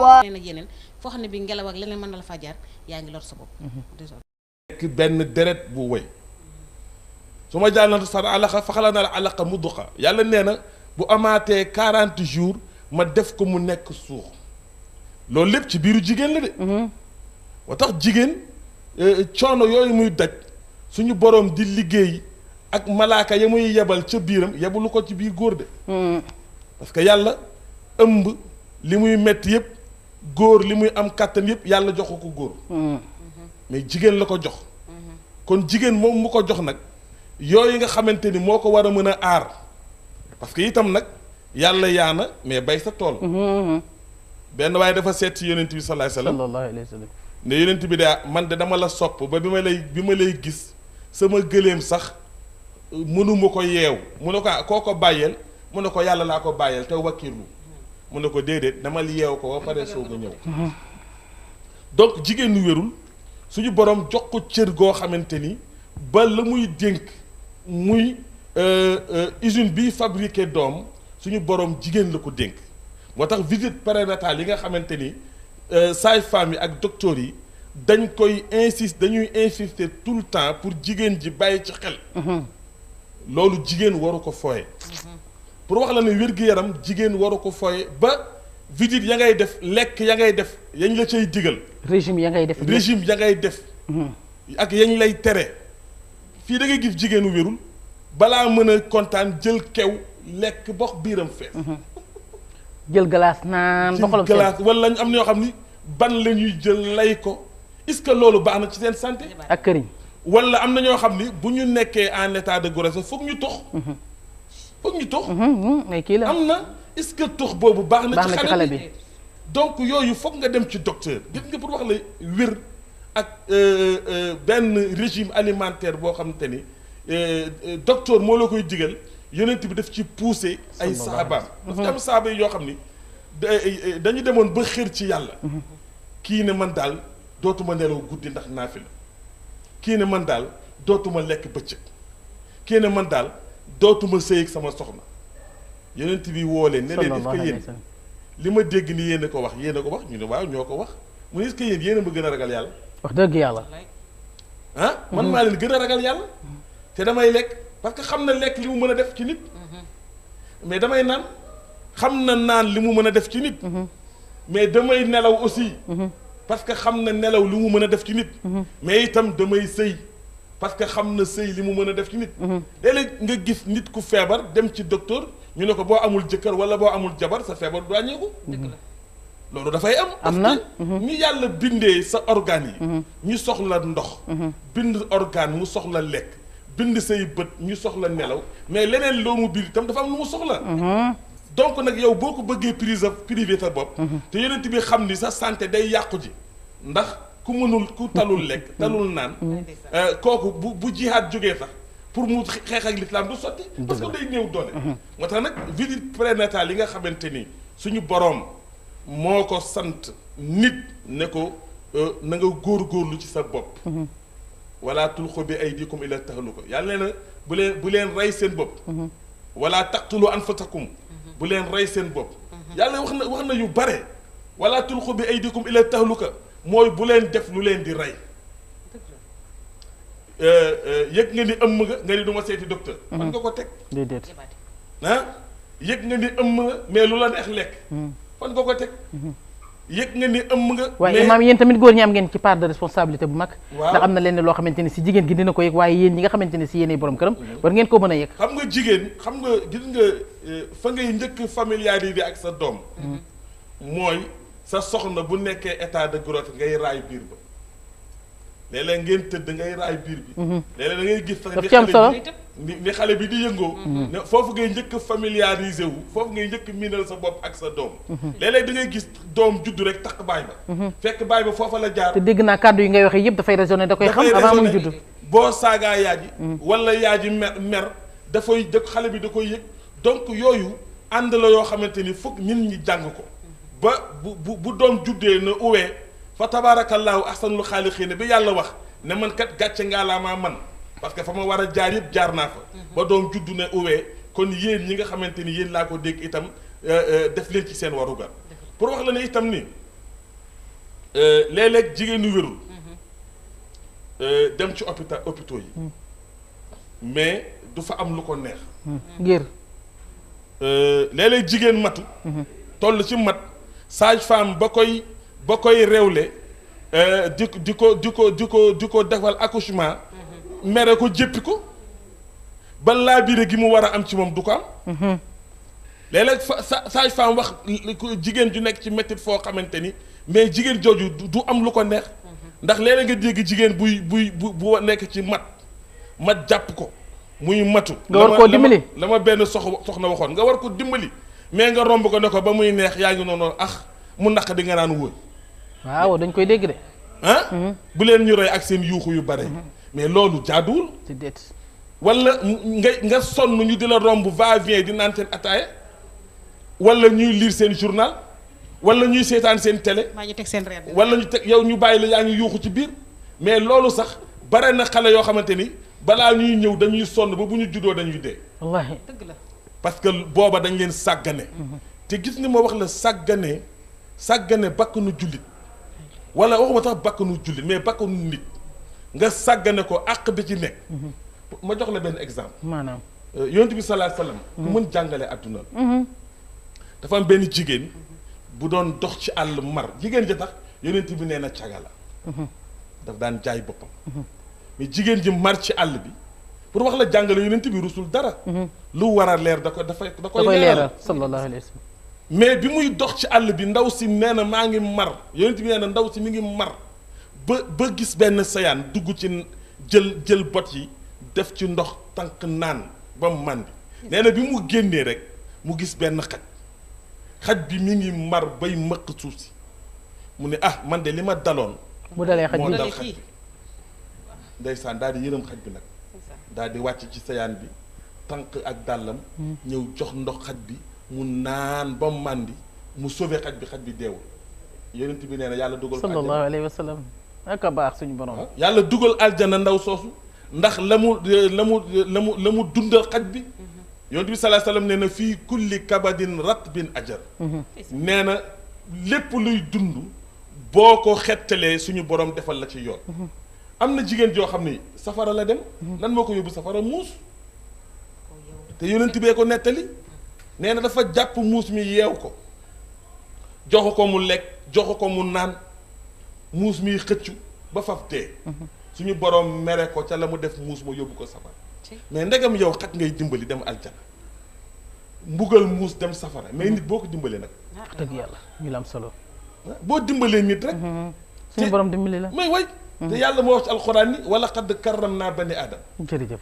yeneen ak yeneen foo xam ne bi ngelaw ak leneen mën na la faa jaar yaa ngi lor sa bopp. nekk benn deret bu woy su ma jàll na sa alaqa faxala na la alaqa mudduqa yàlla nee na bu amaatee 40 jours ma def ko mu nekk suux loolu lépp ci biiru jigéen la de. moo tax jigéen coono yooyu muy daj suñu boroom di liggéey ak malaaka ya muy yebal ca biiram yebalu ko ci biir góor de. parce que yàlla ëmb li muy metti yëpp góor li muy am kàttan yëpp yàlla joxu ko góor. mais jigéen la ko jox. kon jigéen moom mu ko jox nag yooyu nga xamante ni moo ko war a mën a aar parce que itam nag yàlla yaana mais bay sa tool. benn waaye dafa seet ci yonent bi sallallahu alayhi wa sallam ne yonent bi de man de dama la sopp ba bi ma lay gis sama gëléem sax mënuma ko yeew mu ne ko koo ko bàyyeel mu ne ko yàlla laa ko bàyyeel te wakkirlu mu ne ko déedéet dama yeew ko ba pare soog a ñëw. donc jigéen ñu wérul suñu borom jox ko cër goo xamante ni ba la muy dénk muy usine bi fabriqué doom suñu borom jigéen la ko dénk moo tax visite prénatale yi nga xamante ni sage-femme yi ak docteurs yi dañuy insister tout le temps pour jigéen ji bàyyi ci xel. loolu jigéen waru ko fooye pour wax la ne wér-gu-yaram jigéen waru ko fooye ba visite ya ngay def lekk ya ngay def yañ la cay digal. régime ya ngay def. ak yañ lay tere fii da ngay gis jigéenu wérul balaa mën a kontaan jël kew lekk box biiram fees. jël glace naan boxalam jël glace wala am na ñoo xam ni ban la ñuy jël lay ko est-ce que loolu baax na ci seen santé. ak këriñ. wala am na ñoo xam ni bu ñu nekkee en état de grossesse foog ñu tox. foog ñu tox. mais kii la am na est-ce que tox boobu baax na. ci xale bi bi. donc yooyu foog nga dem ci docteur gis nga pour wax la wér ak benn régime alimentaire boo xamante ni docteur moo la koy digal yonent bi daf ci pousser ay saabaam. parce que am saaba yi yoo xam ni dañu demoon ba xër ci yàlla. kii ne man daal dootuma nelaw guddi ndax naafila kii ne man daal dootuma lekk bëccëg kii ne man daal dootuma sëy ak sama soxna yonent bi woo leen ne leen est-ce que yéen li ma dégg ni yéen a ko wax ñu ne waaw ñoo ko wax mu ne est-ce que yéen a ma gën a ragal yàlla. wax dëgg yàlla. ah man maa leen gën a ragal yàlla te damay lekk parce que xam na lekk li mu mën a def ci nit. mais damay naan xam na naan li mu mën a def ci nit. mais damay nelaw aussi. parce que xam na nelaw li mu mën a def ci nit. mais itam damay sëy parce que xam na sëy li mu mën a def ci nit. léeg-léeg nga gis nit ku feebar dem ci docteur ñu ne ko boo amul jëkkër wala boo amul jabar sa feebar du wàññeeku. loolu dafay am na ni yàlla bindee sa organes yi. ñu soxla ndox. bind organe mu soxla lekk. bind say bët ñu soxla nelaw mais leneen loo mu biir itam dafa am lu mu soxla. donc nag yow boo ko bëggee privé sa bopp. te yonent bi xam ni sa santé day yàqu ji ndax ku mënul ku talul lekk talul naan. kooku bu jihaad jógee sax pour mu xeex ak l'islam du sotti. parce que day néew doole. moo tax nag visite prénatale yi nga xamante ni suñu boroom moo ko sant nit ne ko na nga góorgóorlu ci sa bopp. wala tulqu bi aydikum ila tahluka yàlla nee na bu leen rey seen bopp. wala taqtulu anfusakum bu leen rey seen bopp. yàlla wax na yu bare. wala tulqu bi aydikum ila tahluka mooy bu leen def lu leen di rey. yëg nga ni ëmm nga ni du ma seeti docteur. fan nga ko teg. déedéet. yëg nga ni ëmm nga mais lu la neex lekk. fan nga ko teg. yëg nga ni ëmm nga. waaye imaam yéen tamit góor ñi am ngeen ci part de responsabilité bu mag. ndax am na leen loo xamante ni si jigéen gi dina ko yëg waaye yéen ñi nga xamante ni si yéenay borom këram. war ngeen koo mën a yëg. xam nga jigéen xam nga gis nga fa ngay njëkk familiariser ak sa doom. mooy sa soxna bu nekkee état de grossesse ngay raay biir ba. léeg-léeg ngeen tëdd ngay raay biir bi. léeg-léeg da ngay gis sax ni xale bi di yëngoo. ne foofu ngay njëkk familiariser wu foofu ngay njëkk miinal sa bopp ak sa doom. léeg-léeg da ngay gis doom juddu rek takk baay ba. fekk baay ba foofa la jaar. te dégg naa kàddu yi ngay waxee yëpp dafay raisonné da koy xam avant muy juddu. boo saagaa yaa ji. wala yaa ji mer dafay xale bi da koy yëg donc yooyu ànd la yoo xamante ni foog nit ñi jàng ko. ba bu doom juddee na uwee. fa tabaarakallaahu ahsanul xaaliqiina bi yàlla wax ne man kat gàcce ngaa laa maa man parce que fa ma war a jaar yëpp jaar naa fa. ba doom juddu ne uwee kon yéen ñi nga xamante ni yéen laa ko dégg itam def leen ci seen warugar. pour wax la ne itam ni léeg-léeg jigéen ñu wérul dem ci hôpitaux yi mais du fa am lu ko neex ngir léeg-léeg jigéen matu toll ci mat sage-femme ba koy réewle di ko defal accouchement mere ko jéppi ko ba laabire gi mu war a am ci moom du ko am léeg-léeg sage-femme wax jigéen ju nekk ci métit foo xamante ni mais jigéen jooju du am lu ko neex ndax léeg-léeg nga dégg jigéen bu nekk ci mat jàpp ko muy matu nga war koo dimbali la ma benn soxna waxoon nga war ko dimbali mais nga romb ko ne ko ba muy neex yaa ngi noonu mu naq di nga naan wóoy waaw dañ koy dégg de bu leen ñu rey ak seen yuuxu yu bare mais loolu jaaduwul ci déet wala nga sonn ñu di la romb va vient di naan seen ataaya wala ñuy lire seen journal wala ñuy seetaan seen télé ñu teg seen reer wala ñu teg yow ñu bàyyi la yaa ngi yuuxu ci biir mais loolu sax bare na xale yoo xamante ni balaa ñuy ñëw dañuy sonn ba bu ñu juddoo dañuy dee wallaahi dëgg la parce que booba dañ leen sàggane te gis ni ma wax la sàggane bakkanu jullit wala waxuma tax bakkanu jullit mais bakkanu nit nga sàggane ko àq bi ci nekk ma jox la benn exemple maanaam yonent bi sallallahu alayhi wasallam ku mën jàngale adduna la dafa am benn jigéen bu doon dox ci àll mar jigéen ji tax yonent bi nee na caga la daf daan jaay boppam mais jigéen ji mar ci àll bi pour wax la jàngale yonent bi rusul dara lu war a leer da koy leeral sallallahu alayhi wa sallam mais bi muy dox ci àll bi ndaw si nee na maa ngi mar yonent bi nee na ndaw si mi ngi mar ba gis benn sayaan dugg ci jël bot yi def ci ndox tànk naan ba mu màndi nee na bi mu génnee rek mu gis benn xaj bi mi ngi mar bay mëq suuf si mu ne man de li ma daloon mu dalee xaj moo bi dal xaj bi ndeysaan daal di yërëm xaj bi nag daal di wàcc ci sayaan bi tànk ak dàllam ñëw jox ndox xaj bi mu naan ba mu màndi mu sauvé xaj bi deewul yonent bi nee na yàlla dugal ko sallallahu alayhi wa sallam ak a baax suñu borom yàlla dugal aljana ndaw soosu ndax la mu dundal xaj bi yonent bi sallallahu alayhi wasallam nee na fii kulli kabadin ratbin ajar nee na lépp luy dund boo ko xettalee suñu borom defal la ci yoon am na jigéen joo xam ni safara la dem lan moo ko yóbbu safara muus te yonent bee ko nettali nee na dafa jàpp muus mi yeew ko joxu ko mu lekk joxu ko mu naan muus mi xëccu ba faf dee suñu borom mere ko ca la mu def muus ma yóbbu ko safara mais ndegam yow xat ngay dimbali dem aljana mbugal muus dem safara mais nit boo ko dimbalee nag dëgg yàlla ñu la am solo boo dimbalee nit rek suñu borom dimbali la mais way te yàlla moo wax ci alxuraan ni wala qad karramnaa bani aadam jërëjëf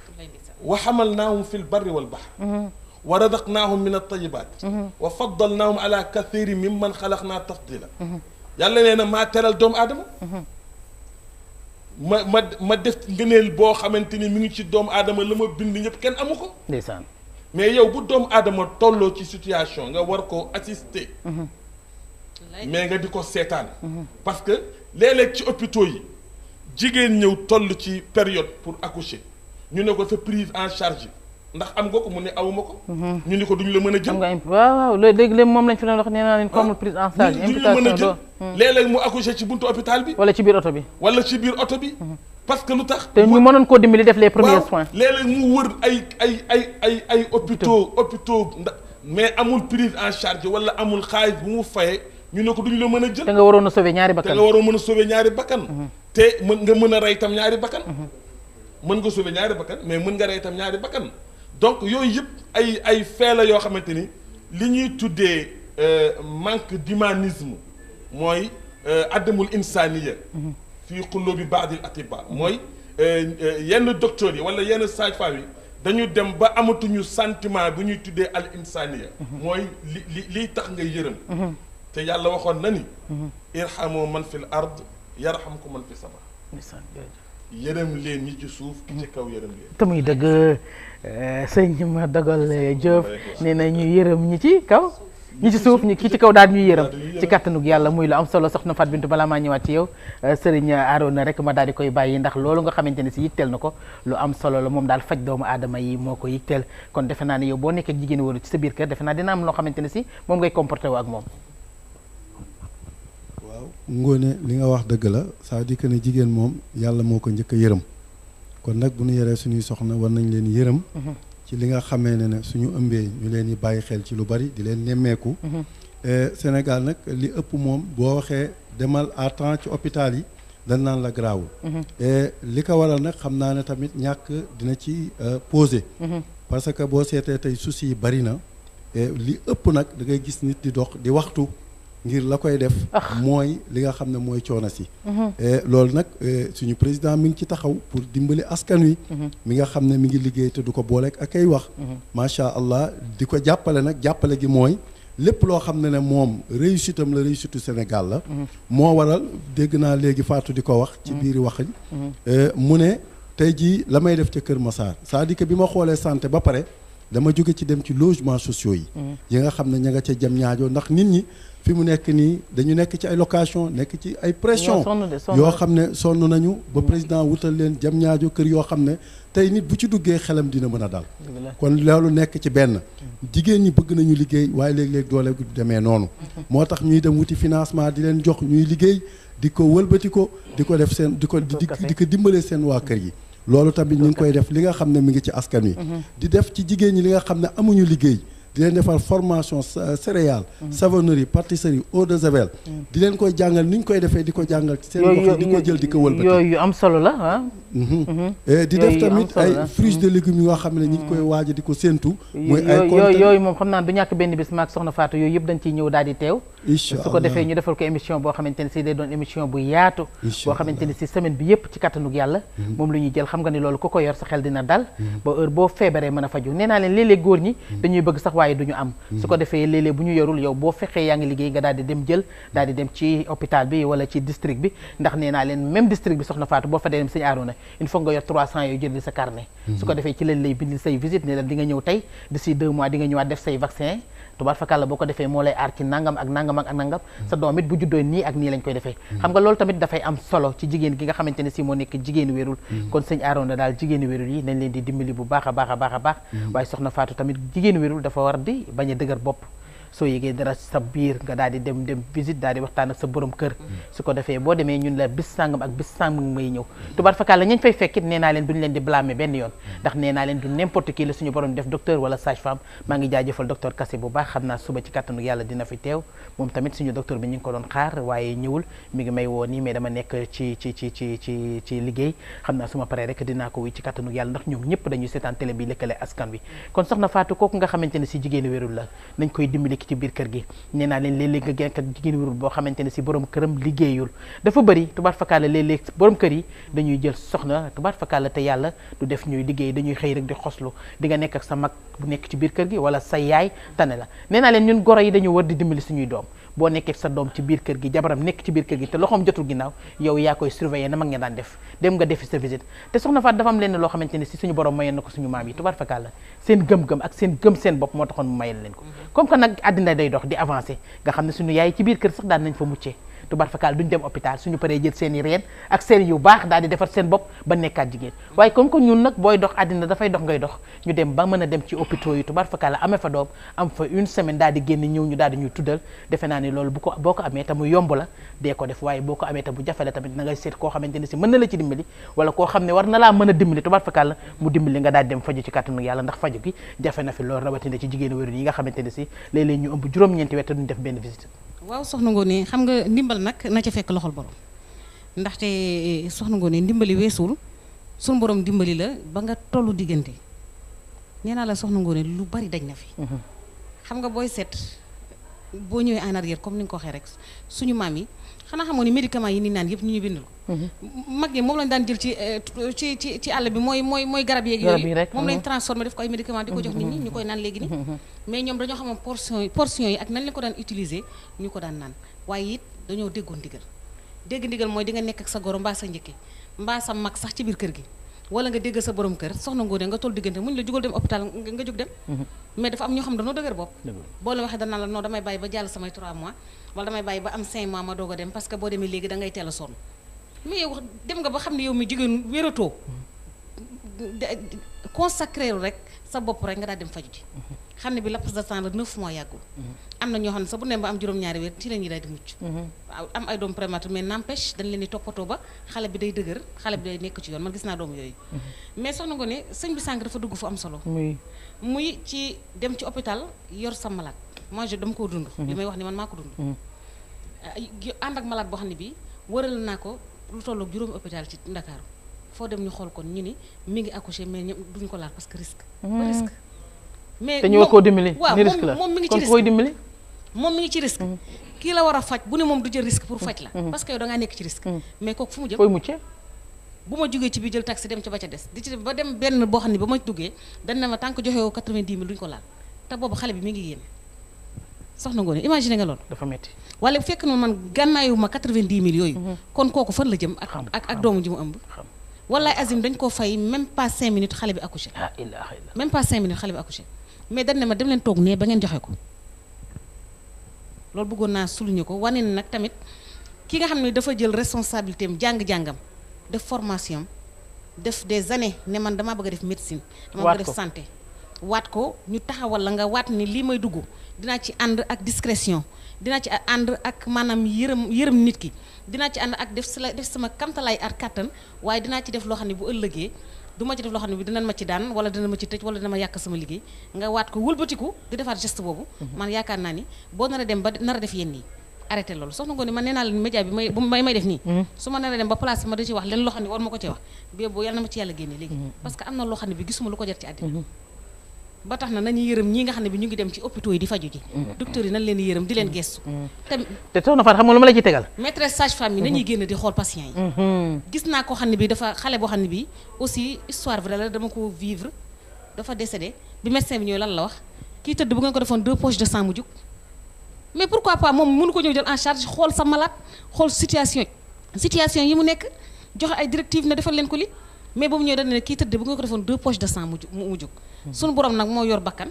wa hamalnaahum fi lbarri walbahr wa razaqnaahum min altayibat wa faddalnaahum ala kathirin mimman xalaqnaa tafdila yàlla nee na maa teral doomu aadama ma def ngëneel boo xamante ni mi ngi ci doomu aadama la ma bind ñëpp kenn amu ko ndeysaan mais yow bu doomu aadama tolloo ci situation nga war ko assister mais nga di ko seetaan parce que léeg-léeg ci hôpitaux yi jigéen ñëw toll ci période pour accoucher ñu ne ko sa prise en charge ndax am nga ko mu ne awuma ko ñu ni ko duñu la mën a jël am nga waaw loolu léegi moom lañ fi doon wax nee naa leen comme prise en charge duñu la mën a jël léeg-léeg mu accoucher ci buntu hôpital bi wala ci biir oto bi parce que lu tax te ñu mënoon koo dimbali def les premiers soins léeg-léeg mu wër ay hôpitaux ndax mais amul prise en charge wala amul xaalis bu mu fayee ñu ne ko duñu la mën a jël te nga waroon a sauver ñaari bakkan te nga mën a rey tam ñaari bakkan mën nga sauver ñaari bakkan mais mën nga rey tam ñaari bakkan donc yooyu yëpp ay fee la yoo xamante ni li ñuy tuddee manque d'humanisme mooy addamul insaniya fii qulubi baadil atibaa mooy yenn docteurs yi wala yenn sages-femmes yi dañu dem ba amatuñu sentiment bu ñuy tuddee al insaniya mooy liy tax ngay yërëm te yàlla waxoon na ni irhamu man fil ard yarhamkum man fi sama yërëm leen ñi ci suuf ki ci kaw yërëm leen te muy dëgg sëñ ma dogal Diop nee na ñu yërëm ñi ci kaw ñi ci suuf ñi ki ci kaw daal ñuy yërëm ci kàttanug yàlla muy lu am solo soxna Fatou Bintou balaa maa ñëwaat ci yow Serigne Arona rek ma daal di koy bàyyi ndax loolu nga xamante ne si yitteel na ko lu am solo la moom daal faj doomu aadama yi moo ko yitteel kon defe naa ne yow boo nekkee jigéen wóoru ci sa biir kër defe naa dina am loo xamante ne si moom ngay comporté wu ak moom. waaw waaw Ngoné li nga wax dëgg la c'est-à-dire que ne jigéen moom yàlla moo ko njëkk a yërëm kon nag bu ñu yoree suñuy soxna war nañ leen yërëm ci li nga xamee ne suñu ëmbee ñu leen di bàyyi xel ci lu bari di leen nemmeeku Sénégal nag li ëpp moom boo waxee demal à temps ci hôpital yi dañ naan la garaawul li ko waral nag xam naa ne tamit ñàkk dina ci posé parce que boo seetee tey soucis yi bari na li ëpp nag da ngay gis nit di dox di waxtu ngir la koy def mooy li nga xam ne mooy coono si loolu nag suñu président mi ngi ci taxaw pour dimbali askan wi mi nga xam ne mi ngi liggéey te du ko booleeg ak ay wax macha allah di ko jàppale nag jàppale gi mooy lépp loo xam ne moom réussite am la réussite Sénégal la moo waral dégg naa léegi Fatou di ko wax ci biiri waxañ mu ne tey jii la may def ca Kër Massar c'est-à-dire que bi ma xoolee santé ba pare dama jóge ci dem ci logements sociaux yi nga xam ne ña nga ca jëm ñaajoo ndax nit ñi fi mu nekk nii dañu nekk ci ay location nekk ci ay pression yoo xam ne sonn nañu ba président wutal leen jëm ñaajo kër yoo xam ne tey nit bu ci duggee xelam dina mën a dal kon loolu nekk ci benn jigéen ñi bëgg nañu liggéey waaye léeg-léeg doole gu demee noonu moo tax ñuy dem wuti financement di leen jox ñuy liggéey di ko wëlbati ko di ko def seen di ko dimbalee seen waa kër yi loolu tamit ñu ngi koy def li nga xam ne mi ngi ci askan wi di def ci jigéen ñi li nga xam ne amuñu liggéey di leen defal formation céréales savonnerie pâtisserie eau de javel di leen koy jàngal ni ñu koy defee di ko jàngal ci seen gox di ko jël di ko wëlbati yooyu am solo la ah di def tamit ay fruits de légumes yoo xam ne ñu ngi koy waaja di ko séentu muy ay yooyu moom xam naa du ñàkk benn bis maak soxna Fatou yooyu yëpp dañ ciy ñëw daal di teew su ko defee ñu defal ko émission boo xamante ne si day doon émission bu yaatu boo xamante ne si semaine bi yëpp ci kattanug yàlla moom la ñuy jël xam nga ni loolu ku ko yor sa xel dina dal ba heure boo feebaree mën a faju nee naa leen léeg-léeg góor ñi dañuy bëgg sax waaye duñu am su ko defee léeg-léeg bu ñu yorul yow boo fexee yaa ngi liggéey nga daal di dem jël daal di dem ci hôpital bi wala ci district bi ndax nee naa leen même district bi soxna Fatou boo fa dee dem sëñ Arouna il faut nga yor 300 yooyu jël sa carnet su ko defee ci lañ lay bindil say visite ne la di nga ñëw tey d'ici 2 mois di nga ñëwaat def say vaccin tubaar fakàlla boo ko defee moo lay aar ci nangam ak nangam ak nangam sa doom it bu juddoo nii ak nii lañ koy defee xam nga loolu tamit dafay am solo ci jigéen gi nga xamante ne si moo nekk jigéenu wérul kon sëñ Arouna daal jigéenu wérul yi nañ leen di dimbali bu baax a baax a baax a baax waaye soxna Fatou tamit jigéenu wérul dafa war di bañ a dëgër bopp soo yégee dara sa biir nga daal di dem visite daal di waxtaan ak sa borom kër su ko defee boo demee ñun la bis sàngam ak bis sàngam may ñëw tubaar fakal la ñañ fay fekkit nee naa leen duñu leen di blâmer benn yoon ndax nee naa leen du n'importe qui la suñu borom def docteur wala sage femme maa ngi jaajëfal docteur Kassé bu baax xam naa suba ci kattanu yàlla dina fi teew moom tamit suñu docteur bi ñu ngi ko doon xaar waaye ñëwul mi ngi may woo nii mais dama nekk ci liggéey xam naa su ma paree rek dinaa ko wuy ci kattanu yàlla ndax ñoom ñëpp dañuy seetaan télé bi lëkkale askan wi kon soxna Fatou kooku nga xamante ne si jigéenu wérul la nañ koy dimbali ci biir kër gi nee naa leen léeg-léeg nga gekk ak jigéen wérul boo xamante ne si borom këram liggéeyul dafa bëri tubaar fakkaala léeg-léeg borom kër yi dañuy jël soxna tubaar fakkaala te yàlla du def ñuy liggéey dañuy xëy rek di xoslu di nga nekk ak sa mag bu nekk ci biir kër gi wala sa yaay tane la nee naa leen ñun goro yi dañu war di dimbali suñuy doom boo nekkee sa doom ci biir kër gi jabaram nekk ci biir kër gi te loxoom jotul ginnaaw yow yaa koy surveiller na mag nga daan def dem nga defi sa visite te soxna Faat dafa am leen loo xamante ne si suñu borom mayoon na ko suñu maam yi tubaar fakkaala seen gëm-gëm ak seen gëm seen bopp moo taxoon mu mayal leen ko comme que nag àddina day dox di avancer nga xam ne suñu yaay ci biir kër sax daan nañ fa muccee tubaar fakkaal duñ dem hôpital suñu paree jël seen i reen ak seen yu baax daal di defar seen bopp ba nekkaat jigéen waaye comme que ñun nag booy dox àddina dafay dox ngay dox ñu dem ba mën a dem ci hôpitaux yi tubaar fakkaal amee fa doom am fa une semaine daal di génn ñëw ñu daal di ñuy tuddal defe naa ni loolu boo ko amee te mu yomb la dee ko def waaye boo ko amee te bu jafe la tamit na ngay seet koo xamante ne si mën na la ci dimbali wala koo xam ne war na laa mën a dimbali tubaar fakkaal la mu dimbali nga daal di dem faju ci kàttanu yàlla ndax faju gi jafe na fi loolu rawatina ci jigéenu wéru yi nga xamante ne si léeg-léeg ñu ëmb juróom-ñeenti weer te duñ def benn visite waaw soxna Ngoné xam nga ndimbal nag na ca fekk loxol borom ndaxte soxna Ngoné ndimbali weesul suñu borom dimbali la ba nga tollu diggante nee naa la soxna Ngoné lu bari dañ na fi xam nga booy seet boo ñëwee en arrière comme ni nga ko waxee rek suñu maam yi xanaa xamoon ni médicaments yi ni naan yëpp ñu bindul ko mag ñi moom lañ daan jël ci àll bi mooy garab yeeg yooyu moom lañ transformé def ko ay médicaments di ko jox nit ñi ñu koy naan léegi ni mais ñoom dañoo xamoon portion yi ak nañ la ko daan utiliser ñu ko daan naan waaye it dañoo déggoon ndigal dégg ndigal mooy di nga nekk ak sa goro mbaa sa njëkke mbaa sa mag sax ci biir kër gi wala nga dégg sa borom kër soxna Ngoné nga toll diggante muñ la jugal dem hôpital nga jóg dem mais dafa am ñoo xam dañoo dëgër bopp boo la waxee danaa la non damay bàyyi ba jàll samay 3 mois wala damay bàyyi ba am 5 mois ma doog a dem parce que boo demee léegi da ngay teel a sonn mais yow dem nga ba xam ne yow mi jigéen wératoo consacré rek sa bopp rek nga daal dem faju ji xam ne bi laps de temps la 9 mois yàggul. am na ñoo xam ne sax bu ne ba am juróom-ñaari weer ci la ñuy daal di mucc. waaw am ay doom prématuré mais n'empêche dañ leen di toppatoo ba xale bi day dëgër xale bi day nekk ci yoon man gis naa doom yooyu. mais soxna Ngoné sëñ bi sànq dafa dugg fu am solo. muy ci dem ci hôpital yor sa malade moi je dama koo dund. li may wax ni man maa ko dund. ànd ak malade boo xam ne bii wëral naa ko lu tolloog juróomi hôpital ci Ndakaaru foo dem ñu xool kon ñu ni mi ngi accouché mais ñoom duñu ko laal parce que risque. risque mais te ñu war koo dimbali. waaw ni risque la moom mi ngi ci kon risque koy dimbali. moom mi ngi ci risque. kii la war a faj bu ne moom du jël risque pour faj la. parce que yow da ngaa nekk ci risque. mais kooku fu mu jëm fooy muccee. bu ma jógee ci biir jël taxi dem ca ba ca des di ci ba dem benn boo xam ne ba ma duggee dañ ne ma tant que joxe woo 90 000 duñu ko laal te boobu xale bi mi ngi génn soxna Ngoné imaginer nga loolu. dafa metti wala bu fekk na man gànnaayu ma 90 000 yooyu. kon kooku fan la jëm ak doomu ji mu ëmb. wallaay Azim dañ koo fay même pas 5 minutes xale bi accouché. ah ilaaha illallah. même pas 5 minutes xale bi accouché mais dañ ne ma dem leen toog nee ba ngeen joxe ko loolu bëggoon naa souligner ko wane ne nag tamit ki nga xam ne dafa jël responsabilité am jàng-jàngam def formation def des années ne man damaa bëgg a def médecine. dama bëgg a def santé. waat ko ñu taxawal la nga waat ni lii may dugg dinaa ci ànd ak discrétion dinaa ci ànd ak maanaam yërëm nit ki dinaa ci ànd ak def sama kamtalaay ak kàttan waaye dinaa ci def loo xam ne bu ëllëgee du ma ci def loo xam ne bi dinañ ma ci daan wala dina ma ci tëj wala dina ma yàq sama liggéey nga waat ko wëlbatiku di defaat geste boobu man yaakaar naa ni boo nar a dem ba nar a def yenn yi arrêté loolu soxna Ngoné man nee naa leen média bi may def nii su ma nar a dem ba place ma da ci wax leen loo xam ne war ma ko ci wax bi boo yàlla na ma ci yàlla génne léegi parce que am na loo xam ne bi gisuma lu ko jar ci àddina ba tax na nañu yërëm ñi nga xam ne bi ñu ngi dem ci hôpitaux yi di faju ji docteur yi nañ leen yërëm di leen gestu te soxna Fatou xam nga lu ma la ci tegal maîtresse sage-femme yi nañuy génn di xool patient yi gis naa koo xam ne bi dafa xale boo xam ne bi aussi histoire vraie la dama ko vivre dafa décédé bi médecin bi ñëw lan la wax kii tëdd bu ngeen ko defoon 2 poches de sang mu jug mais pourquoi pas moom mënu ko ñëw jël en charge xool sa malade xool situation yi mu nekk joxe ay directives ne defal leen ko li mais boobu ñëwee dañ ne kii tëdd bu ngeen ko defoon 2 poches de sang mu jug suñu borom nag moo yor bakkan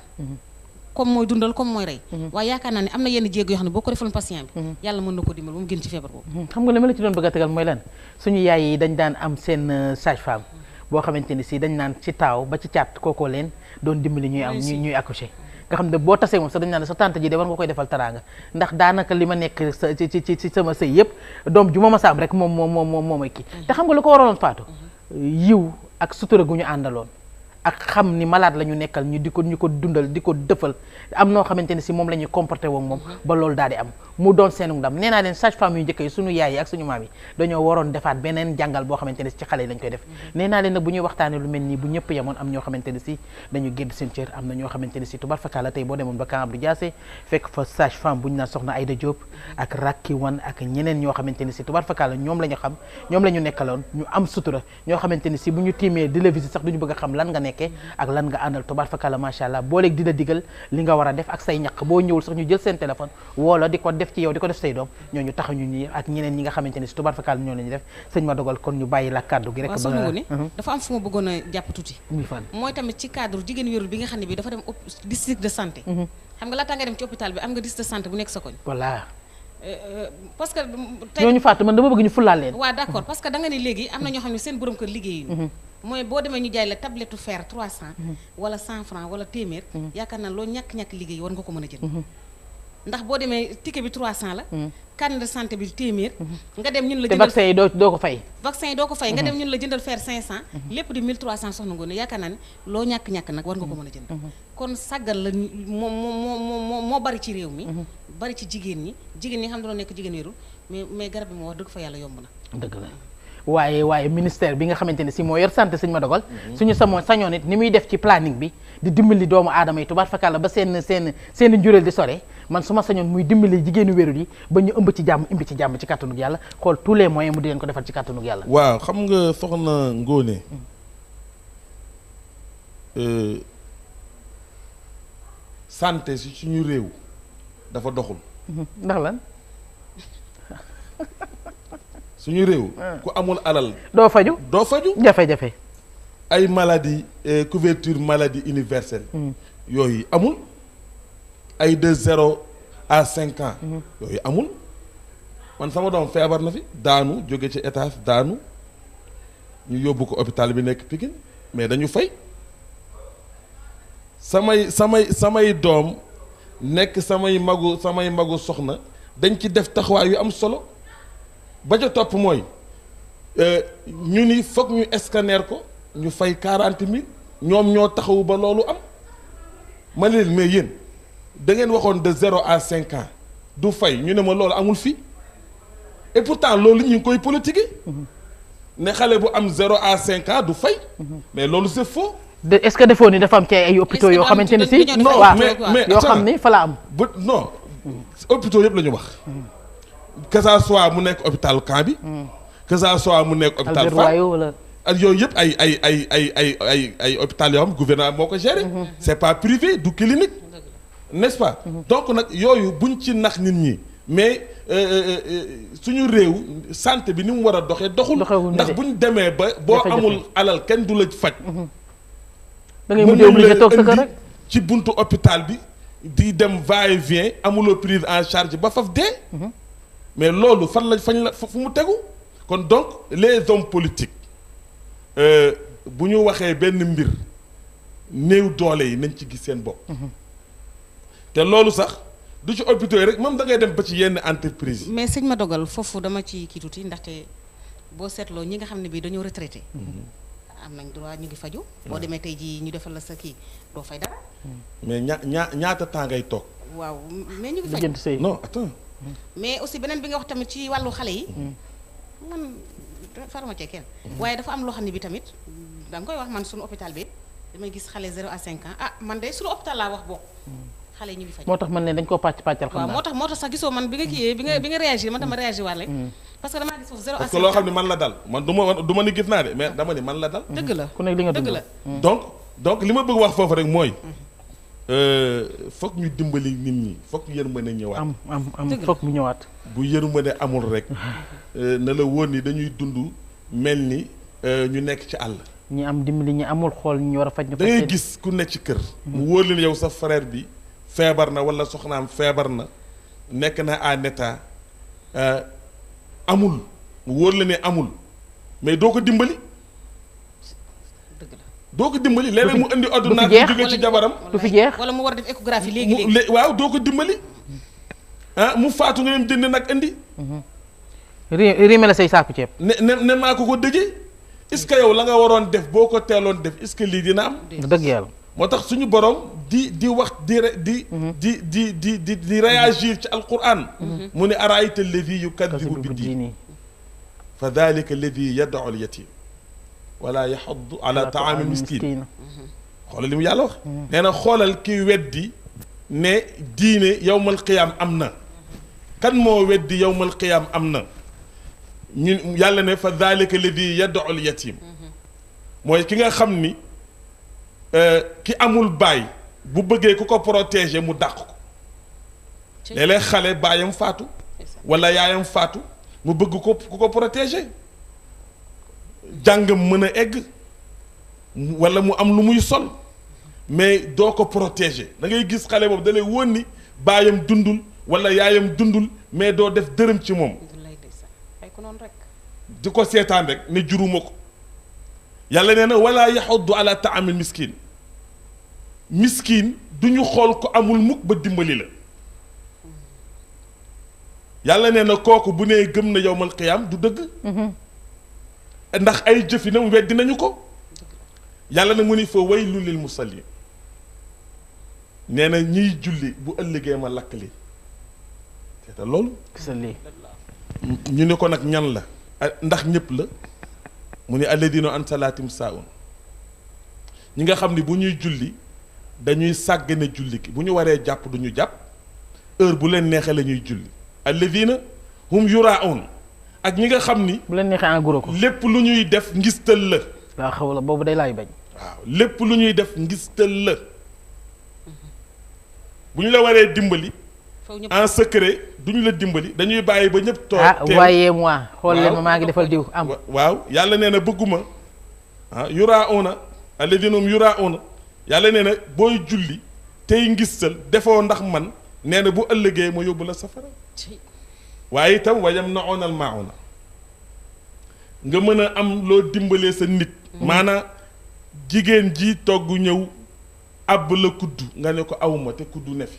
comme mooy dundal comme mooy rey waaye yaakaar naa ne am na yenn jéego yoo xam ne boo ko defaloon patient bi yàlla mën na ko dimbal ba mu génn ci feebar boobu xam nga li ma la ci doon bëgg a tegal mooy lan suñu yaay yi dañ daan am seen sage-femme boo xamante ni si dañ naan ci taaw ba ci caat kookoo leen doon dimbali ñuy accoucher nga xam ne boo tasee moom sax dañ naan sa tante ji de war nga koy defal teraanga ndax daanaka li ma nekk ci sama sëy yëpp doom ju ma sa am rek moom mooy kii te xam nga lu ko waraloon Fatou yiw ak sutura gu ñu àndaloon ak xam ni malade la ñu nekkal ñu ko dundal di ko dëfal am noo xamante ni si moom la ñuy comporté woon moom ba loolu daal di am mu doon seenu ndam nee naa leen sage-femme yu njëkk yi suñu yaay yi ak suñu maam yi dañoo waroon defaat beneen jàngal boo xamante ni si ci xale yi lañ koy def nee naa leen nag bu ñuy waxtaane lu mel nii bu ñëpp yemoon am ñoo xamante ni si dañu gédd seen cër am na ñoo xamante ni si tubar fakala tey boo demoon ba Camp Abdou Diassé fekk fa sage-femme bu ñu naan soxna Aïda Diop ak Rakki Wan ak ñeneen ñoo xamante ni si tubar fakala ñoom la ñu xam ñoom la ñu nekkaloon ñu am sutura ñoo xamante ni si bu ñu tiimee di la visite sax duñu bëgg a xam lan nga nekkee ak lan nga àndal tubar fakala macha allah boo léegi di la digal li nga war a def ak say ñaq boo ñëwul sax ñu jël seen téléphone woo la di ko def ci yow di ko def say doom ñooñu taxañu ñi ak ñeneen ñi nga xamante ni si tubar fakala ñoo la ñu def sëñ ma dogal kon ñu bàyyi la kàddu gi rek soxna Ngoné dafa am fu ma bëggoon a jàpp tuuti muy fan mooy tamit ci cadre jigéen wérul bi nga xam ne bi dafa dem district de santé xam nga laataa nga dem ci hôpital bi am nga district de santé bu nekk sa koñ voilà parce que ñooñu fàtte man dama bëgg ñu fulaal leen waaw d'accord parce que da nga ne léegi am na ñoo xam ne seen borom kër liggéeyu mooy boo demee ñu jaay la tablette fer 300 wala 100 francs wala téeméer yaakaar naa loo ñàkk-ñàkk liggéey war nga ko mën a jël ndax boo demee ticket bi 300 la carnet de santé bi téeméer nga dem ñun la te jëndal vaccin yi doo ko fay vaccin yi doo ko fay nga dem ñun la jëndal fer 500 lépp di 1300 soxna Ngoné yaakaar naa ne loo ñàkk-ñàkk nag war nga ko mën a jënd kon sàggal la moo bari ci réew mi bari ci jigéen ñi xam dañoo nekk jigéen wérul mais garab bi moo wax dëgg fa yàlla yomb na dëgg la waaye ministère bi nga xamante ne si moo yor santé sëñ ma dogal suñu sañoon it ni muy def ci planning bi di dimbali doomu aadama yi tubaar fakàlla ba seen njuréel di sore man su ma sañoon muy dimbali jigéenu wérul yi ba ñu ëmb ci jàmm imbi ci jàmm ci kàttanug yàlla xool tous les moyens mu di leen ko defal ci kàttanug yàlla waaw xam nga soxna Ngoné santé si suñu réew dafa doxul ndax lan suñu réew ku amul alal doo faju jafe-jafe ay maladie couverture maladie universelle yooyu amul ay de 0 à 5 ans yooyu amul man sama doom feebar na fi daanu jóge ci étage daanu ñu yóbbu ko hôpital bi nekk Pikine mais dañu fay samay doom nekk samay magu soxna dañ ci def taxawaay yu am solo ba ca topp mooy ñu ni foog ñu scanner ko ñu fay 40 000 ñoom ñoo taxawu ba loolu am ma ne leen mais yéen da ngeen waxoon de 0 à 5 ans du fay ñu ne ma loolu amul fii et pourtant loolu ñu ngi koy politiquer ne xale bu am 0 à 5 ans du fay mais loolu c'est faux. est-ce que defoo ni dafa am ci ay hôpitaux yoo xamante ni si. non waaw mais yoo xam ni fa la am. bu non hôpitaux yëpp la ñu wax. que ça soit mu nekk hôpital Camp bi. que ça soit mu nekk hôpital Fann ak yooyu yëpp ay hôpital yoo xam gouvernement moo ko géré. c'est pas privé du clinique. n'est-ce pas. donc nag yooyu buñ ci nax nit ñi mais suñu réew santé bi ni mu war a doxee doxul. ndax buñ demee ba boo amul alal kenn du la faj. da ngay mujjee obligé toog sa kër rek ci buntu hôpital bi di dem va et vient amuloo prise en charge ba faf dee. mais loolu fañ la fu mu tegu. kon donc les hommes politiques bu ñu waxee benn mbir néew doole yi nañ ci gis seen bopp. te loolu sax du ci hôpitaux yi rek moom da ngay dem ba ci yenn entreprise yi. mais sëñ ma dogal foofu dama ci kii tuuti ndaxte boo seetloo ñi nga xam ne bii dañoo retraité. am nañ droit ñu ngi faju boo demee tey jii ñu defal la sa kii doo fay dara. mais ñaata temps ngay toog. waaw mais ñu ngi faju non attends. mais aussi beneen bi nga wax tamit ci wàllu xale yi. man faruma cee kenn. waaye dafa am loo xam ne bi tamit da nga koy wax man suñu hôpital bi damay gis xale 0 à 5 ans ah man de suñu hôpital laa wax bokk. xale yi ñu ngi faj moo tax man ne dañ koo pàccal xam naa waaw moo tax sax gisoo man bi nga kii bi nga réagir man dama réagir waat rek parce que damaa gis foofu 0 à 5 parce que loo xam ne man la dal man du ma ni gis naa de mais dama ni man la dal. dëgg la ku nekk li nga dund dëgg la. donc li ma bëgg wax foofu rek mooy foog ñu dimbali nit ñi foog yërmande ñëwaat. am foog mu ñëwaat. bu yërmande amul rek na la woon ni dañuy dund mel ni ñu nekk ci àll. ñi am dimbali ñi amul xool ñu war a faj. da ngay gis ku nekk ci kër. mu wóor leen yow sa frère bi. feebar na wala soxnaam feebar na nekk na en état amul mu wóor la ne amul mais doo ko dimbali. dëgg la doo ko dimbali léeg-léeg mu indi ordonnance bu jógee ci jabaram. du fi jeex wala mu war a def échographie léegi waaw doo ko dimbali mu faatu nga dem jënd nag indi. riime la say saaku ceeb. ne maa ko dëjee est-ce que yow la nga waroon def boo ko teeloon def est-ce que lii dina am. dëgg yàlla. moo tax suñu borom di wax di réagir ci alquran mu ne araayta alladi yukadibu bi diin fa dalika alladi yad'u al yatim wala yaxuddu ala taami miskin xoolal li mu yàlla wax nee na xoolal ki weddi ne diine yowmal qiyaam am na kan moo weddi yowmal qiyaam am na ñun yàlla ne fa dalika alladi yad'u al yatim mooy ki nga xam ni ki amul baay bu bëggee ku ko protéger mu dàq ko léeg-léeg xale baayam faatu wala yaayam faatu mu bëgg ko ku ko protéger jàngam mën a egg wala mu am lu muy sol mais doo ko protéger da ngay gis xale boobu da lay wóor ni baayam dundul wala yaayam dundul mais doo def dërëm ci moom di ko seetaan rek ne juruma ko yàlla nee na wala yaxuddu ala taamil miskin miskin du ñu xool ko amul mukk ba dimbali la yàlla nee na kooku bu nee gëm na yowmal qiyaam du dëgg ndax ay jëfinam weddi nañu ko yàlla na mu ni fa waylun lil musallin nee na ñiy julli bu ëllëgee ma lakk li te loolu ñu ne ko nag ñan la ndax ñëpp la mu ne alladina an salaatim saaun ñi nga xam ni bu ñuy julli dañuy sàggane julli ki bu ñu waree jàpp du ñu jàpp heure bu leen neexee la ñuy julli alladina hum yuraun ak ñi nga xam ni bu leen neexee en gros ko lépp lu ñuy def ngistal la laa xaw la boobu day laay bañ waaw lépp lu ñuy def ngistal la bu ñu la waree dimbali en secret duñu la dimbali dañuy bàyyi ba ñëpp toog waaye moi xool leen ma maa ngi defal diw am waaw yàlla nee na bëgguma yurauna alladina hum yurauna yàlla nee na booy julli tey ngistal defoo ndax man nee na bu ëllëgee ma yóbbu la safara waaye itam wayam na onal mauna nga mën a am loo dimbalee sa nit maanaam jigéen ji togg ñëw àbb la kuddu nga ne ko awma te kuddu ne fi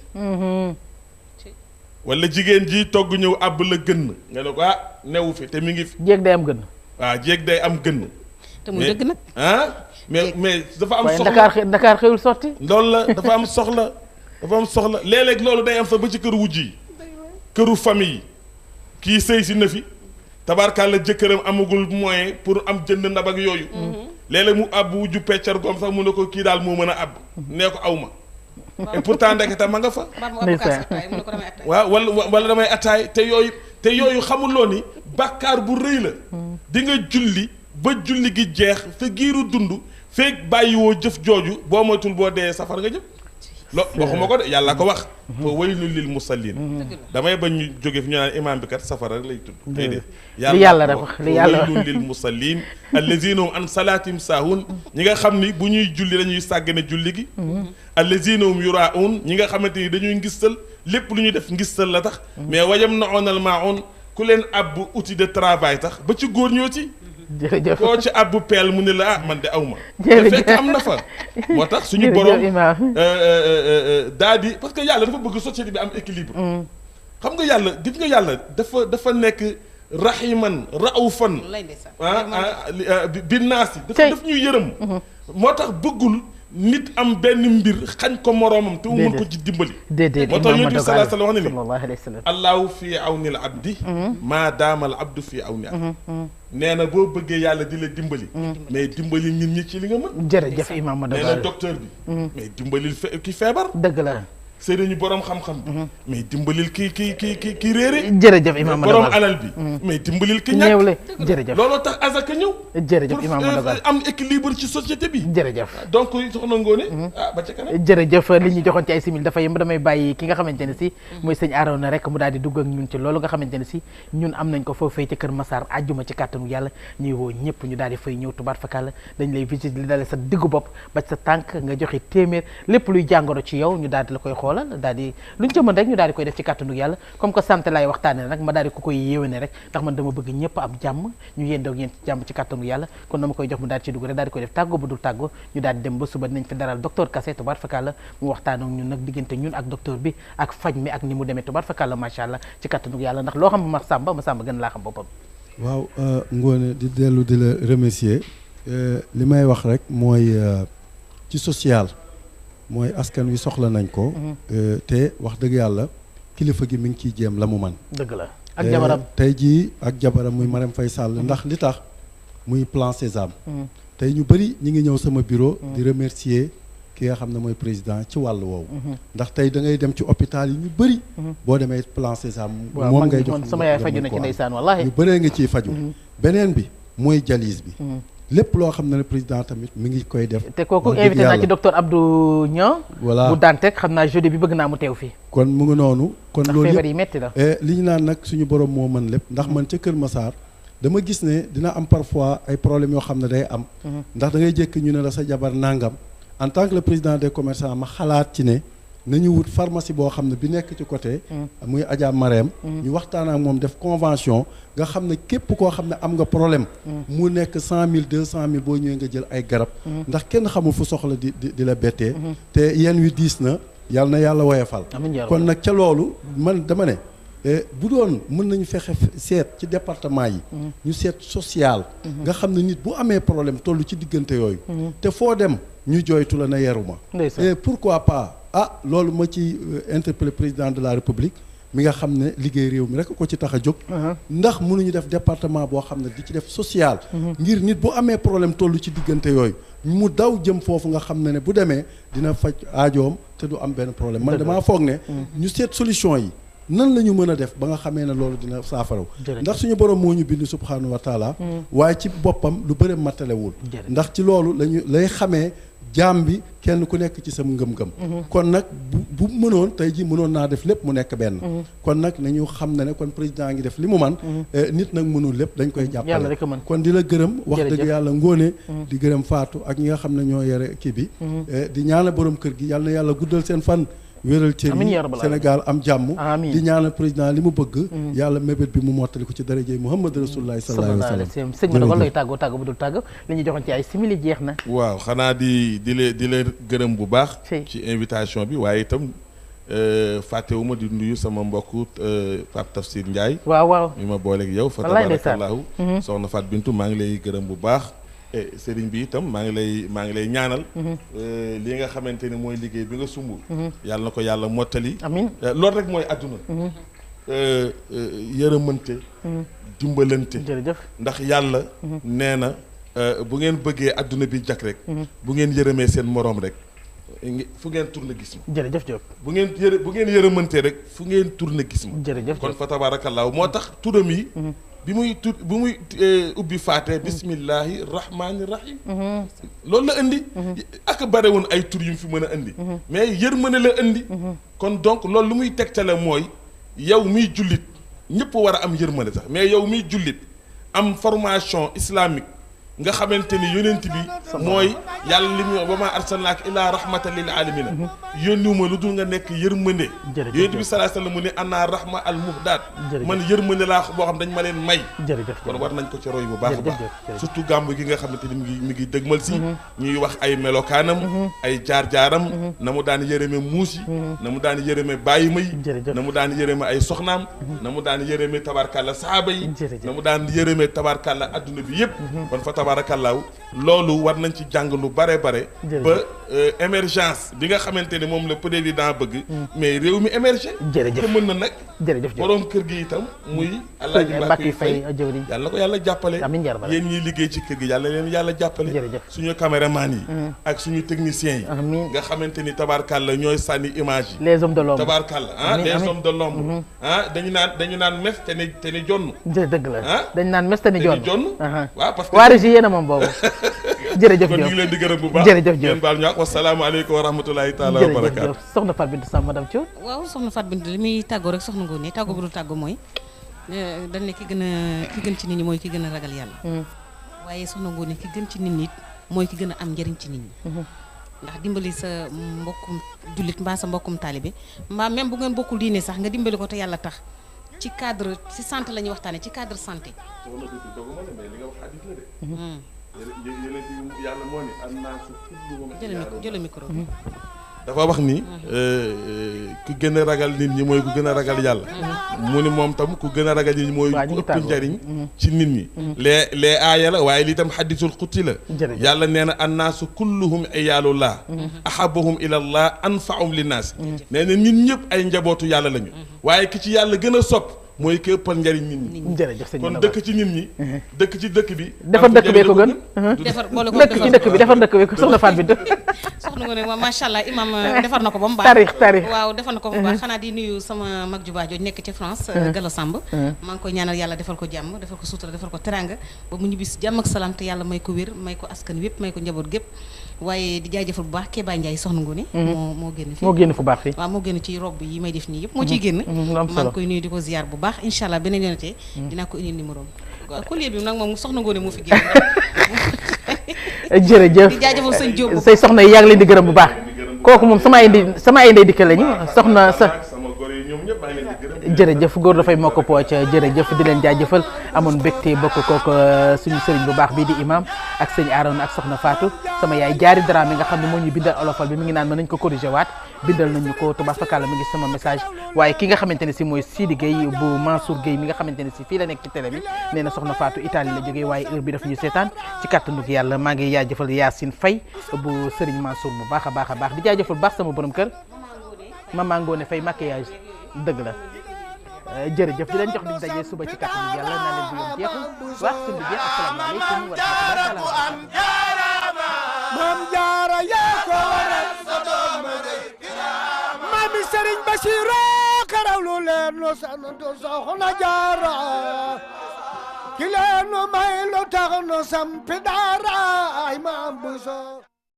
wala jigéen ji togg ñëw àbb la gën nga ne ko newu fi te mi ngi fi jéeg day am gën waaw jéeg day am gën te muy dëgg nag mais dafa am waaye soxla Dakar xëyul sotti loolu la dafa am soxla léeg-léeg loolu day am sax ba ci këru wujj yi këru famille yi kii sëy si na fi tabarkalla jëkkëram amagul moyen pour am jënd ndab ak yooyu léeg-léeg mu àbb wujju peccar goom sax mu ne ko kii daal moo mën a àbb nee ko aw ma et pourtant ndekete ma nga fa waaw wala damay attaay te yooyu xamuloo ni bàkkaar bu rëy la di nga julli ba julli gi jeex sa giiru dund feeg bàyyiwoo jëf jooju boo moytul boo dee safar nga jëm waxuma ko de yàlla ko wax fa waylun lil musallin damay bañ ñu jóge fi ñu naan imaam bi kat safara rek lay tudd tey de yàlla rek wax li yàlla waylun lil musallin allazina hum an salaatihim saahun ñi nga xam ni bu ñuy julli dañuy sàggane julli gi allazina hum yuraun ñi nga xamante ni dañuy ngistal lépp lu ñuy def ngistal la tax mais wajam na oonal maaun ku leen ab outil de travail tax ba ci góor ñoo ci jërëjëf koo ci abbu peel mu ne la man de aw ma fekk am na fa moo tax suñu borom daa di parce que yàlla dafa bëgg société bi am équilibre xam nga yàlla gis nga yàlla dafa nekk rahiman raufan binnaasi daf ñuy yërëm moo tax bëggul nit am benn mbir xañ ko moroomam te mu mën ko ci dimbali moo tax yonent bi sallallahu alayhi wa sallam allahu fi awni al abdi maa daama al abdu fi awni abdi nee na boo bëggee yàlla di la dimbali mais dimbali nit ñi ci li nga mën jërëjëf imam Maodo nee na docteur bi mais dimbalil ki feebar dëgg la sëriñu borom xam-xam bi mais dimbalil ki réere jërëjëf imam Maodo borom alal bi mais dimbalil ki ñàkk ñëwle jërëjëf looloo tax azaka ñëw jërëjëf imam Maodo am équilibre ci société bi jërëjëf donc soxna Ngoné ba ca kanam jërëjëf li ñu joxoon ci ay simil dafa yem damay bàyyi ki nga xamante ne si mooy sëñ Arona rek mu daal di dugg ak ñun ci loolu nga xamante ne si ñun am nañ ko foofee ci Kër Massar àjjuma ci kàttanu yàlla ñuy woo ñëpp ñu daal di fay ñëw tubaat fakàlla dañ lay visite li dalee sa diggu bopp ba sa tànk nga joxe téeméer lépp luy jàngoro ci yow ñu daal di la koy xoolal daal di lu ñu ca mën rek ñu daal di koy def ci kàttanu yàlla comme que sant laay waxtaane rek ma daal di ko koy yéwéne rek ndax man dama bëgg ñëpp am jàmm ñu yendoog yéen ci jàmm ci kàttanu yàlla kon dama koy jox mu daal di ci dugg rek daal di koy def tàggoo bu dul tàggoo ñu daal di dem ba suba dinañ fi daral docteur Kassé tubaat fakàlla mu waxtaan ak ñun nag diggante ñun ak docteur bi ak faj mi ak ni mu demee tubaat fakàlla macha allah ci kàttanu yàlla ndax loo xam ma sàmba gën laa xam boppam waaw Ngoné di dellu di la remercier li may wax rek mooy ci social mooy askan wi soxla nañ ko te wax dëgg yàlla kilifa gi mi ngi ciy jéem la mu man dëgg la ak jabaram tey jii ak jabaram muy Marème Faye Sall ndax li tax muy plan Sésame tey ñu bëri ñi ngi ñëw sama bureau di remercier ki nga xam ne mooy président ci wàll woowu ndax tey da ngay dem ci hôpital yi ñu bëri boo demee plan Sésame moom ngay jox sama yaay faju na ci ndeysaan wallaahi ñu bëree nga ciy faju beneen bi mooy dialyse bi lépp loo xam ne président tamit mi ngi koy def te kooku invité naa ci docteur Abdou Niang voilà bu Dantec xam naa jeudi bi bëgg naa mu teew fii kon mu ngi noonu kon loolu feebar yi metti la li ñu naan nag suñu borom moo mën lépp ndax man ca Kër Massar dama gis ne dina am parfois ay problèmes yoo xam ne day am ndax da ngay jékki ñu ne la sa jabar nangam en tant que le président des commerçants ma xalaat ci ne nañu wut pharmacie boo xam ne bi nekk ci côté muy Adja Marème ñu waxtaan ak moom def convention nga xam ne képp koo xam ne am nga problème mu nekk 100 000 200 000 boo ñëwee nga jël ay garab ndax kenn xamul fu soxla di la bettee te yenn wi diis na yàlla na yàlla woyofal kon nag ca loolu man dama ne bu doon mën nañu fexe seet ci département yi ñu seet social nga xam ne nit bu amee problème toll ci diggante yooyu te foo dem ñu jooytu la na yeruma et pourquoi pas loolu ma ci interpellé président de la république mi nga xam ne liggéey réew mi rek ko ci tax a jóg ndax mënuñu def département boo xam ne di ci def social ngir nit bu amee problème toll ci diggante yooyu mu daw jëm foofu nga xam ne bu demee dina faj aajoom te du am benn problème man damaa foog ne ñu seet solution yi nan la ñu mën a def ba nga xamee ne loolu dina saafaraw ndax suñu borom moo ñu bind subhanahu wa taala waaye ci boppam lu bëri mattalewul ndax ci loolu lañu lay xamee jaam bi kenn ku nekk ci sam ngëm-ngëm kon nag bu mënoon tey ji mënoon naa def lépp mu nekk benn kon nag nañu xam ne kon président ngi def li mu man nit nag mënul lépp dañ koy jàppale kon di la gërëm wax dëgg yàlla Ngoné di gërëm Fatou ak ñi nga xam ne ñoo yore kii bi di ñaanal borom kër gi yàlla na yàlla guddal seen fan wéral cër amiin yi yaa rabbal Sénégal am jàmm amiin di ñaanal président li mu bëgg yàlla mébét bi mu mottali ko ci darajey Muhammad Rasulullahi sallallahu alayhi wa sallam sëñ ma dogal lay tàggoo bu dul tàgg li ñu joxoon ci ay simili jeex na waaw xanaa di leen gërëm bu baax ci invitation bi waaye itam fàttewuma di nuyu sama mbokku Pape Tafsir Ndiaye waaw mi ma booleeg yow fa tabarakallahu soxna Fat Bintou maa ngi lay gërëm bu baax sëriñ bi itam maa ngi lay ñaanal li nga xamante ni mooy liggéey bi nga sumbul yàlla na ko yàlla mottali amiin loolu rek mooy àdduna yërëmante dimbalante jërëjëf ndax yàlla nee na bu ngeen bëggee àdduna bi jak rek bu ngeen yërëmee seen moroom rek fu ngeen tourné gis ma jërëjëf Diop bu ngeen yërëmante rek fu ngeen tourné gis ma jërëjëf kon fa tabaarakallaahu moo tax turam yi bi muy ubbi faate bismillahi rahmaani rahim loolu la indi ak bare woon ay tur yu mu fi mën a indi mais yërmande la indi kon donc loolu lu muy tegtale mooy yow miy jullit ñëpp war a am yërmande sax mais yow miy jullit am formation islamique nga xamante ni yonent bi mooy yàlla li mu wa maa arsalnaaka illaa rahmatan lil aalamiina yónniwuma lu dul nga nekk yërmande yonent bi sallallahu alayhi wa sallam mu ne ana rahma al muhdaat man yërmande laa boo xam dañ ma leen may kon war nañ ko ci roy bu baax a baax surtout gàmb gi nga xamante ni mi ngi dëgmal si ñuy wax ay melokaanam ay jaar-jaaram na mu daan yërëme muus yi na mu daan yërëme bàyyi ma yi na mu daan yërëme ay soxnaam na mu daan yërëme tabarkàlla sahaaba yi na mu daan yërëme tabarkàlla adduna bi yëpp kon fa tabaarakallaahu loolu war nañ ci jàng lu bare ba émergence bi nga xamante ne moom la président bëgg mais réew mi émerger te mën na nag borom kër gi itam muy Alaaji Mbàkke Fay jëwriñ yàlla ko yàlla jàppale yéen ñiy liggéey ci kër gi yàlla leen yàlla jàppale suñu caméraman yi ak suñu techniciens yi nga xamante ni tabaarkàlla ñooy sànni image yi les hommes de l'ombre tabaarkàlla les hommes de l'ombre dañu naan mes te ni jonn dëgg la dañu naan mes te ni jonn waaw parce que waa régie yéen a moom boobu jërëjëf kon ñu ngi leen di gërëm bu baax jërëjëf Diop ngeen baal ñu ak wasalaamaaleykum wa rahmatulahi taala wa barakaatu soxna Fat Bintou Samb madame Thion waaw soxna Fat Bintou li muy tàggoo rek soxna Ngoné tàggoo bu dul tàggoo mooy dañ ne ki gën ci nit ñi mooy ki gën a ragal yàlla waaye soxna Ngoné ki gën ci nit ñi mooy ki gën a am njëriñ ci nit ñi ndax dimbali sa mbokkum jullit mbaa sa mbokkum taalibe mbaa même bu ngeen bokkul diine sax nga dimbali ko te yàlla tax ci cadre ci santé la ñuy waxtaane ci cadre santé yàlla moo ni annaasu jël micro dafa wax ni ku gën a ragal nit ñi mooy ku gën a ragal yàlla mu ni moom tam ku gën a ragal nit ñi mooy ku ëpp njariñ ci nit ñi les aaya la waaye lii tam xadisul xutti la yàlla nee na annaasu kulluhum iyaalullah ahabahum ilallah anfaahum linnaas nee na nit ñëpp ay njabootu yàlla lañu waaye ki ci yàlla gën a sopp mooy ki ëppal njariñ nit ñi kon dëkk ci nit ñi dëkk ci dëkk bi defar dëkk bee ko gën dëkk ci dëkk bi defar dëkk bee ko soxna Fat Bintou soxna Ngoné moom macha allah imam defar na ko ba mu baax tarix waaw defar na ko ba mu baax xanaa di nuyu sama mag ju baax jooju nekk ci France Galo Samb maa ngi koy ñaanal yàlla defal ko jàmm defal ko sutura defal ko teranga ba mu ñibbisi jàmm ak salaam te yàlla may ko wér may ko askan wépp may ko njaboot gépp waaye di jaajëfal bu baax Kéba Ndiaye soxna Ngoné moo génn fii moo génn fu baax fii waaw moo génn ci robe yi may def nii yëpp moo ciy génn maa ngi koy nuyu di ko ziar bu baax incha allah beneen yoonatee dinaa ko indi numéro am collier bi nag moom soxna Ngoné moo fi génn jërëjëf di jaajëfal sëñ Diop say soxna yi yaa ngi leen di gërëm bu baax kooku moom sama ay ndey dikkal lañu soxna sa jërëjëf góor dafay moo ko pooc jërëjëf di leen jaajëfal amoon mbégte bokk kooku suñu sëriñ bu baax bii di imam ak sëñ Aaron ak soxna Fatou sama yaay jaari dara mi nga xam ne moo ñu bindal olofal bi mi ngi naan mën nañ ko corrigé waat bindal nañu ko tubaab fakala mi ngi sama message waaye ki nga xamante ne si mooy Sidi Gueye bu Mansour Gueye mi nga xamante ne si fii la nekk ci télé bi nee na soxna Fatou Italie la jógee waaye heure bi daf ñu seetaan ci kàttanug yàlla maa ngi jaajëfal Yacine Faye bu sëriñ Mansour bu baax a baax di jaajëfal baax sama borom kër Mama Ngoné Faye maquillage dëgg la jërëjëf di leen jox dig daje suba ci kàttanug yàlla naa leen bu yoon jeexul wax suñu jeex asalaamaaleykum wa rahmatulah Maam Jaara yaa ko waral Maami Sëriñ Basiru karaw lu leen nu santu Soxna Jaara ki leen nu may lu tax nu sampi daara ay maam bu so